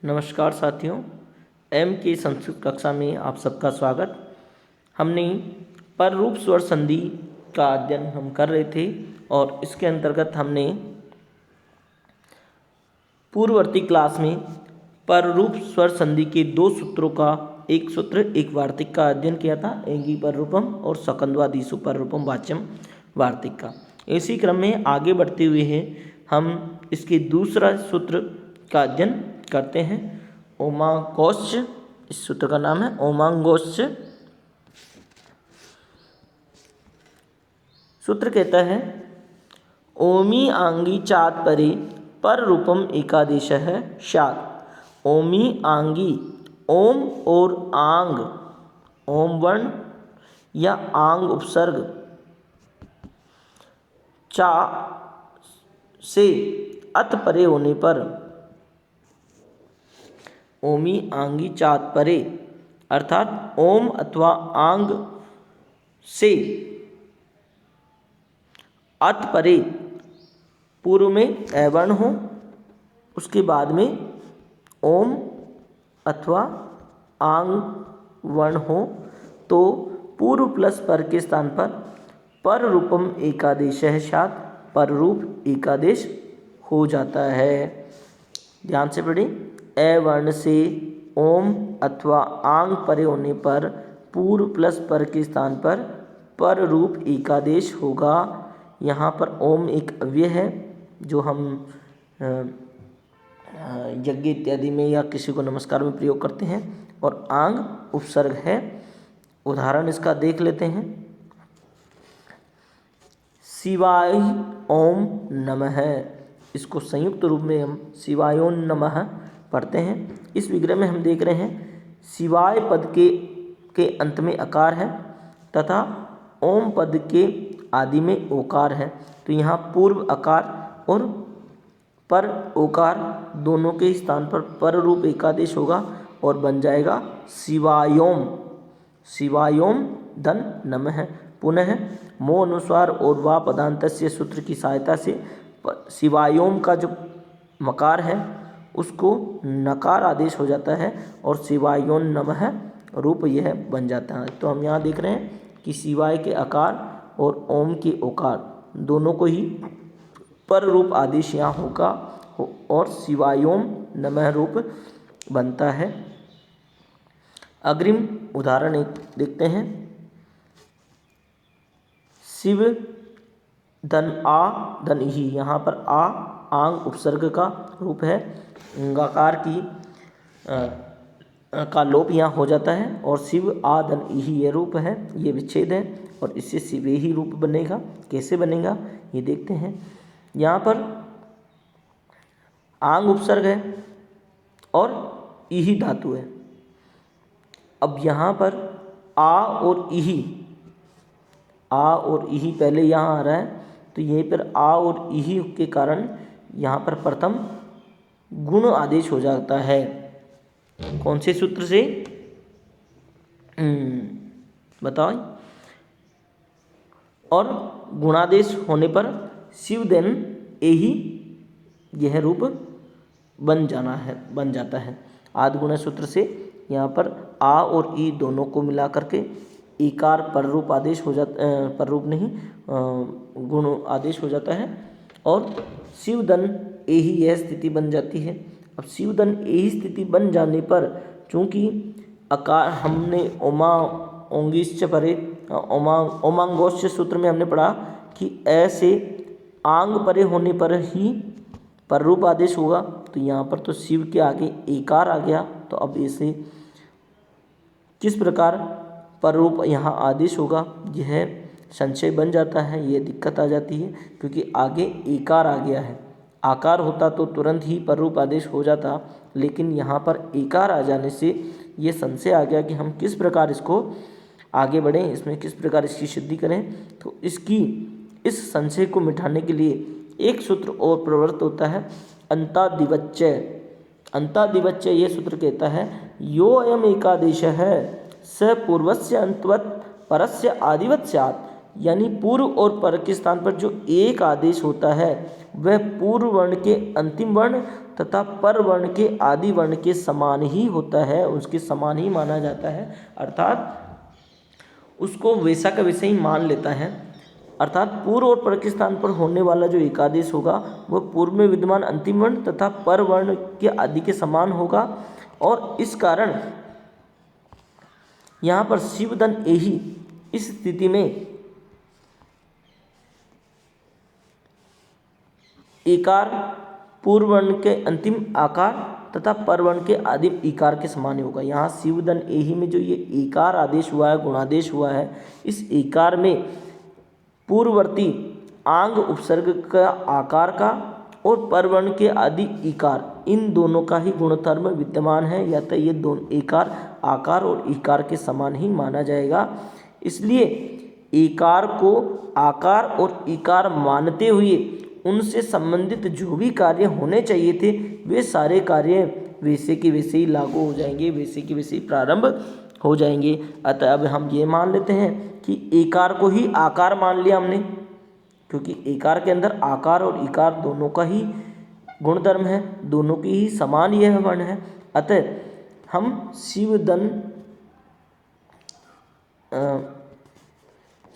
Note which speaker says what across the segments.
Speaker 1: नमस्कार साथियों, एम की संस्कृत कक्षा में आप सबका स्वागत। हमने पररूप स्वर संधि का अध्ययन हम कर रहे थे और इसके अंतर्गत हमने पूर्ववर्ती क्लास में पररूप स्वर संधि के दो सूत्रों का एक सूत्र एक वार्तिक का अध्ययन किया था, एंगी पररूपम और सकंद्वादिशु पररूपम वाच्यम वार्तिक का। इसी क्रम में आगे बढ़ते हुए हैं हम इसके दूसरा सूत्र का अध्ययन करते हैं। ओमांगोश्च, इस सूत्र का नाम है ओमांगोश्च। सूत्र कहता है ओमी आंगी चात परे पर रूपम एकादेश है शात। ओमी आंगी, ओम और आंग, ओम वर्ण या आंग उपसर्ग चा से अत परे होने पर, ओमी आंगी चात परे अर्थात ओम अथवा आंग से अत परे पूर्व में अवर्ण हो, उसके बाद में ओम अथवा आंग वर्ण हो तो पूर्व प्लस पर के स्थान पर रूपम एकादेश है शात, पर रूप एकादेश हो जाता है। ध्यान से पढ़ें, ए वर्ण से ओम अथवा आंग परे होने पर पूर्व प्लस पर के स्थान पर रूप एकादेश होगा। यहाँ पर ओम एक अव्यय है जो हम यज्ञ इत्यादि में या किसी को नमस्कार में प्रयोग करते हैं, और आंग उपसर्ग है। उदाहरण इसका देख लेते हैं। शिवाय ओम नमः, इसको संयुक्त रूप में हम शिवायों नमः पढ़ते हैं। इस विग्रह में हम देख रहे हैं शिवाय पद के अंत में अकार है तथा ओम पद के आदि में ओकार है, तो यहाँ पूर्व अकार और पर ओकार दोनों के स्थान पर रूप एकादेश होगा और बन जाएगा शिवायोम। शिवायोम धन नमः। पुनः मो अनुस्वार और वा पदांतस्य सूत्र की सहायता से शिवायोम का जो मकार है उसको नकार आदेश हो जाता है और शिवायोन नमः रूप यह बन जाता है। तो हम यहाँ देख रहे हैं कि शिवाय के आकार और ओम के ओकार दोनों को ही पर रूप आदेश यहाँ होगा और शिवायोम नमः रूप बनता है। अग्रिम उदाहरण एक देखते हैं। शिव धन आ धन ही, यहाँ पर आ आंग उपसर्ग का रूप है, गकार की का लोप यहाँ हो जाता है और शिव आ धन ही ये रूप है, ये विच्छेद है और इससे शिव ही रूप बनेगा। कैसे बनेगा ये देखते हैं। यहाँ पर आंग उपसर्ग है और इही धातु है। अब यहाँ पर आ और इही, आ और इही पहले यहाँ आ रहा है, तो यहीं पर आ और इही के कारण यहाँ पर प्रथम गुण आदेश हो जाता है। कौन से सूत्र से बताओ। और गुणादेश होने पर शिव देन एही यह रूप बन जाता है। आदि गुण सूत्र से यहाँ पर आ और ई दोनों को मिला करके इकार पर रूप आदेश हो जाता, पर रूप नहीं गुण आदेश हो जाता है और शिवदन एही यह स्थिति बन जाती है। अब शिवदन एही स्थिति बन जाने पर चूँकि अकार हमने ओमा ओंगिश्च परे ओमांगोश्च सूत्र में हमने पढ़ा कि ऐसे आंग परे होने पर ही पर रूप आदेश होगा, तो यहाँ पर तो शिव के आगे एकार आ गया, तो अब इसे किस प्रकार पर रूप यहाँ आदेश होगा यह संशय बन जाता है, ये दिक्कत आ जाती है क्योंकि आगे एकार आ गया है। आकार होता तो तुरंत ही पर रूप आदेश हो जाता, लेकिन यहाँ पर एकार आ जाने से ये संशय आ गया कि हम किस प्रकार इसको आगे बढ़ें, इसमें किस प्रकार इसकी सिद्धि करें। तो इस संशय को मिटाने के लिए एक सूत्र और प्रवृत्त होता है, अंतादिवच्चय। अंतादिवच्चय ये सूत्र कहता है यो अयम एकादेश है स पूर्वस्य अंतवत् परस्य आदिवत् स्यात्, यानी पूर्व और पर के स्थान पर जो एक आदेश होता है वह पूर्व वर्ण के अंतिम वर्ण तथा पर वर्ण के आदि वर्ण के समान ही होता है, उसके समान ही माना जाता है, अर्थात उसको वैसा का वैसा ही मान लेता है। अर्थात पूर्व और पर के स्थान पर होने वाला जो एकादेश होगा वह पूर्व में विद्यमान अंतिम वर्ण तथा पर वर्ण के आदि के समान होगा, और इस कारण यहाँ पर शिवदन एहि इस स्थिति में एकार पूर्व वर्ण के अंतिम आकार तथा पर वर्ण के आदिम इकार के समान ही होगा। यहाँ शिवदन एहि में जो ये एकार आदेश हुआ है, गुणादेश हुआ है, इस एकार में पूर्ववर्ती आंग उपसर्ग का आकार का और परवर्ण के आदि इकार, इन दोनों का ही गुणधर्म विद्यमान है, या तो ये दोनों एकार आकार और इकार के समान ही माना जाएगा। इसलिए एकार को आकार और इकार मानते हुए उनसे संबंधित जो भी कार्य होने चाहिए थे वे सारे कार्य वैसे के वैसे ही लागू हो जाएंगे, वैसे के वैसे ही प्रारंभ हो जाएंगे। अतः अब हम ये मान लेते हैं कि एकार को ही आकार मान लिया हमने, क्योंकि एकार के अंदर आकार और इकार दोनों का ही गुणधर्म है, दोनों की ही समान यह वर्ण है। अतः हम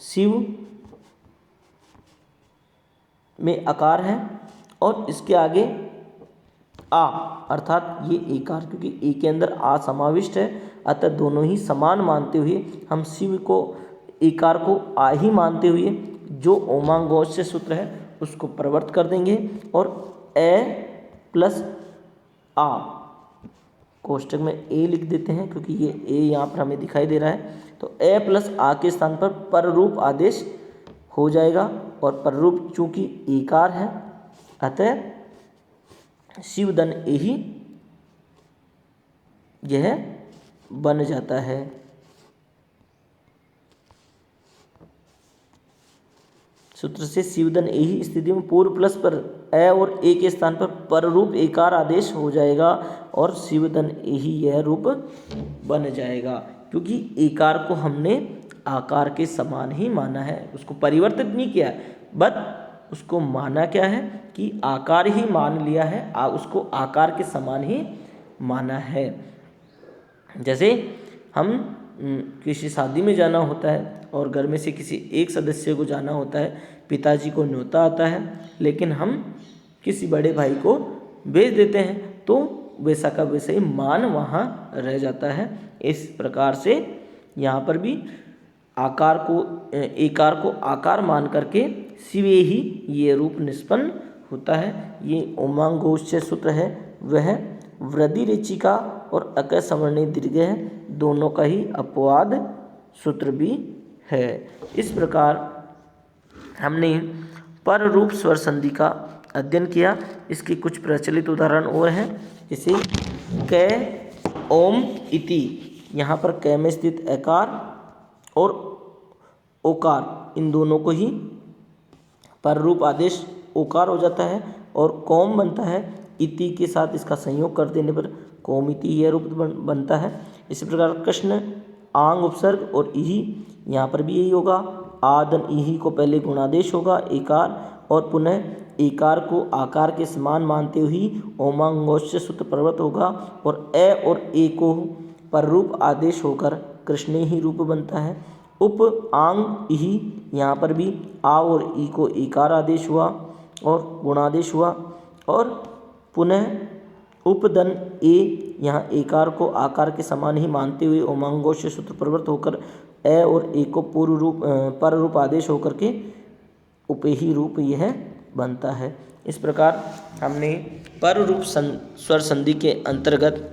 Speaker 1: शिव में आकार है और इसके आगे आ, अर्थात ये एकार, क्योंकि ए के अंदर आ समाविष्ट है, अतः दोनों ही समान मानते हुए हम शिव को एकार को आ ही मानते हुए जो ओमांगोच्च सूत्र है उसको प्रवर्त कर देंगे, और ए प्लस आ कोष्टक में ए लिख देते हैं, क्योंकि ये ए यहाँ पर हमें दिखाई दे रहा है, तो ए प्लस आ के स्थान पर पररूप आदेश हो जाएगा, और पररूप चूंकि एकार है अतः शिवदन एहि यह बन जाता है। सूत्र से शिवदन एहि स्थिति में पूर्व प्लस पर ए और ए के स्थान पर पररूप एकार आदेश हो जाएगा और शिवदन एहि यह रूप बन जाएगा, क्योंकि एकार को हमने आकार के समान ही माना है, उसको परिवर्तित नहीं किया है, बट उसको माना क्या है कि आकार ही मान लिया है, उसको आकार के समान ही माना है। जैसे हम किसी शादी में जाना होता है और घर में से किसी एक सदस्य को जाना होता है, पिताजी को न्योता आता है, लेकिन हम किसी बड़े भाई को भेज देते हैं, तो वैसा का वैसा ही मान वहाँ रह जाता है। इस प्रकार से यहाँ पर भी आकार को एकार को आकार मान करके शिवे ही ये रूप निष्पन्न होता है। ये ओमांगोच्च सूत्र है वह वृद्धि रेचिका और अक सवर्णी दीर्घ है, दोनों का ही अपवाद सूत्र भी है। इस प्रकार हमने पर रूप स्वर संधि का अध्ययन किया। इसके कुछ प्रचलित उदाहरण और हैं, जैसे कै ओम इति, यहाँ पर कै में स्थित एकार और ओकार इन दोनों को ही पर रूप आदेश ओकार हो जाता है और कौम बनता है, इति के साथ इसका संयोग कर देने पर कौमिति यह रूप बनता है। इसी प्रकार कृष्ण आंग उपसर्ग और इही, यहाँ पर भी यही होगा। आदन इही को पहले गुणादेश होगा एकार, और पुनः एकार को आकार के समान मानते हुए ओमांगोच्च सूत्र प्रवृत्त होगा, और ए और ए को पर रूप आदेश होकर कृष्ण ही रूप बनता है। उप आंग इही, यहाँ पर भी आ और ई को एकार आदेश हुआ और गुणादेश हुआ, और पुनः उपदन ए, यहाँ एकार को आकार के समान ही मानते हुए ओमांगोच्च सूत्र प्रवृत्त होकर ए और ए को पूर्व रूप पर रूप आदेश होकर के उपही रूप यह बनता है। इस प्रकार हमने पर रूप स्वर संधि के अंतर्गत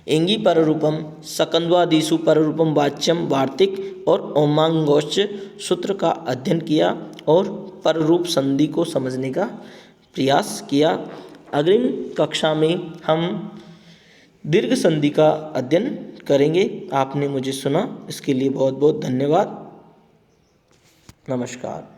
Speaker 1: एंगी पर रूपम, सकंद्वादिषु पर रूपम वाच्यम, वार्तिक और ओमांगोच्च सूत्र का अध्ययन किया और पर रूप संधि को समझने का प्रयास किया। अग्रिम कक्षा में हम दीर्घ संधि का अध्ययन करेंगे। आपने मुझे सुना, इसके लिए बहुत बहुत धन्यवाद। नमस्कार।